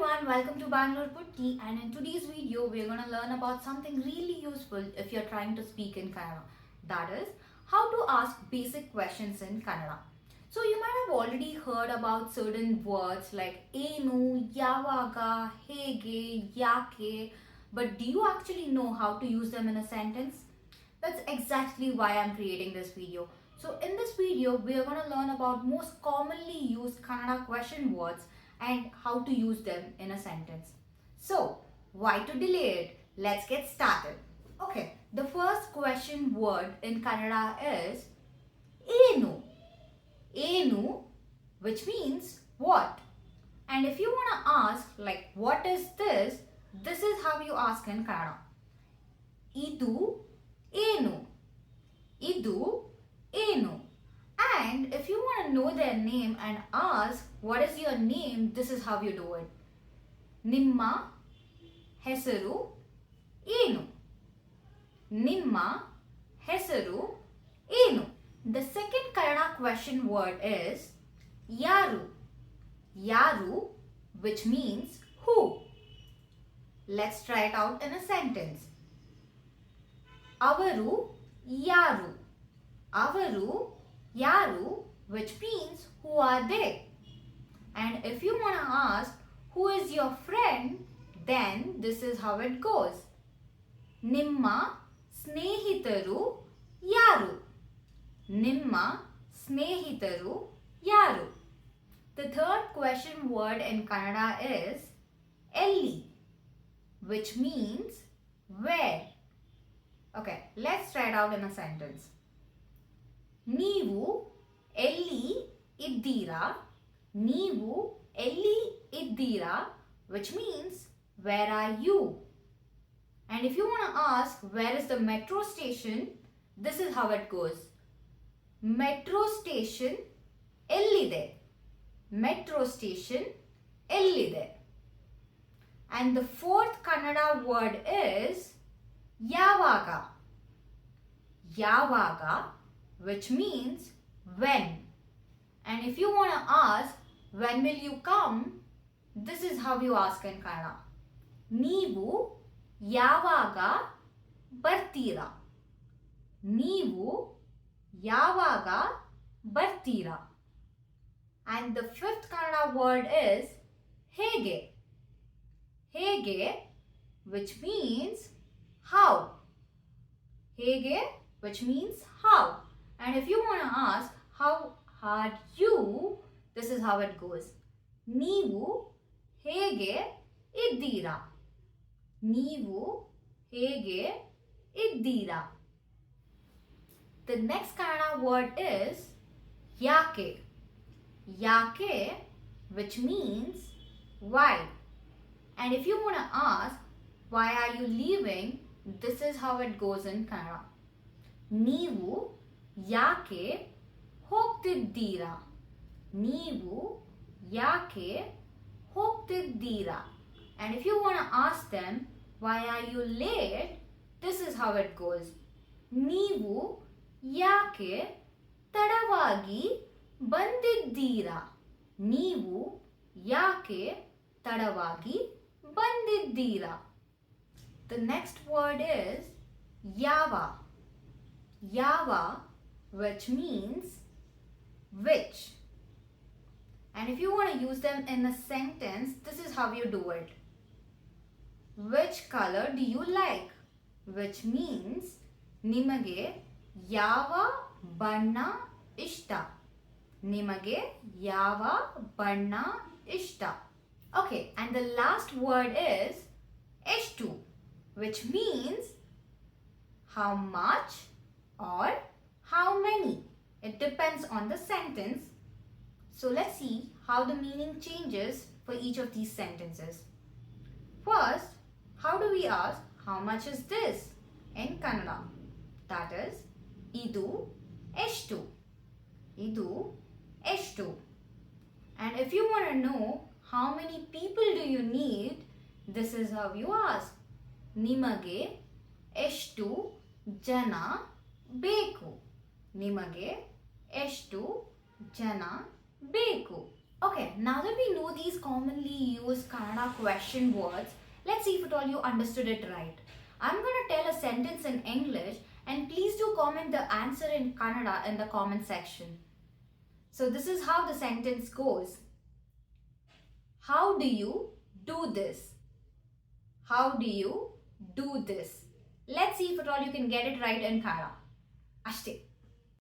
everyone, welcome to Bangalore Putti, and in today's video we are going to learn about something really useful if you're trying to speak in Kannada. That is, how to ask basic questions in Kannada. So you might have already heard about certain words like enu, yavaga, hege, yake, but do you actually know how to use them in a sentence? That's exactly why I'm creating this video. So in this video, we are going to learn about most commonly used Kannada question words and how to use them in a sentence. So, why to delay it? Let's get started. Okay, the first question word in Kannada is Enu. Enu, which means what? And if you want to ask like what is this is how you ask in Kannada. Idu Enu. Idu Enu. And if you want to know their name and ask what is your name, this is how you do it. Nimma hesaru enu. Nimma hesaru enu. The second Kannada question word is yaru. Yaru, which means who. Let's try it out in a sentence. Avaru yaru. Avaru yaru, which means who are they? And if you want to ask who is your friend, then this is how it goes. Nimma snehitaru yaru. Nimma snehitaru yaru. The third question word in Kannada is elli, which means where. Okay, let's try it out in a sentence. ನೀವು ಎಲ್ಲಿ ಇದ್ದೀರಾ? ನೀವು ಎಲ್ಲಿ ಇದ್ದೀರಾ? Which means where are you? And if you want to ask where is the metro station, this is how it goes. Metro station ಎಲ್ಲಿದೆ? Metro station ಎಲ್ಲಿದೆ? And the fourth Kannada word is yavaga. Yavaga, which means when. And if you want to ask when will you come, this is how you ask in Kannada. ನೀವು ಯಾವಾಗ ಬರ್ತೀರಾ? ನೀವು ಯಾವಾಗ ಬರ್ತೀರಾ? And the fifth Kannada word is ಹೇಗೆ. ಹೇಗೆ, which means how. ಹೇಗೆ, which means how. And if you want to ask how are you, this is how it goes. ನೀವು ಹೇಗೆ ಇದ್ದೀರಾ? ನೀವು ಹೇಗೆ ಇದ್ದೀರಾ? The next Kannada word is yake. Yake, which means why. And if you want to ask why are you leaving, this is how it goes in Kannada. ನೀವು ಯಾಕೆ ಹೋಗ್ತಿದ್ದೀರಾ? ನೀವು ಯಾಕೆ ಹೋಗ್ತಿದ್ದೀರಾ? And if you want to ask them why are you late, this is how it goes. ನೀವು ಯಾಕೆ ತಡವಾಗಿ ಬಂದಿದ್ದೀರಾ? ನೀವು ಯಾಕೆ ತಡವಾಗಿ ಬಂದಿದ್ದೀರಾ? The next word is yava. Yava, which means which. And if you want to use them in a sentence, this is how you do it. Which color do you like? Which means ನಿಮಗೆ ಯಾವ ಬಣ್ಣ ಇಷ್ಟ? ನಿಮಗೆ ಯಾವ ಬಣ್ಣ ಇಷ್ಟ? Okay, and the last word is ಎಷ್ಟು, which means how much or how many. It depends on the sentence. So let's see how the meaning changes for each of these sentences. First, how do we ask how much is this in Kannada? That is idu ಎಷ್ಟು. Idu ಎಷ್ಟು. And if you want to know how many people do you need, this is how you ask. ನಿಮಗೆ ಎಷ್ಟು ಜನ ಬೇಕು? ನಿಮಗೆ ಎಷ್ಟು ಜನ ಬೇಕು? Okay, now that we know these commonly used Kannada question words, let's see if at all you understood it right. I'm gonna tell a sentence in English and please do comment the answer in Kannada in the comment section. So this is how the sentence goes. How do you do this? How do you do this? Let's see if at all you can get it right in Kannada. Ashte.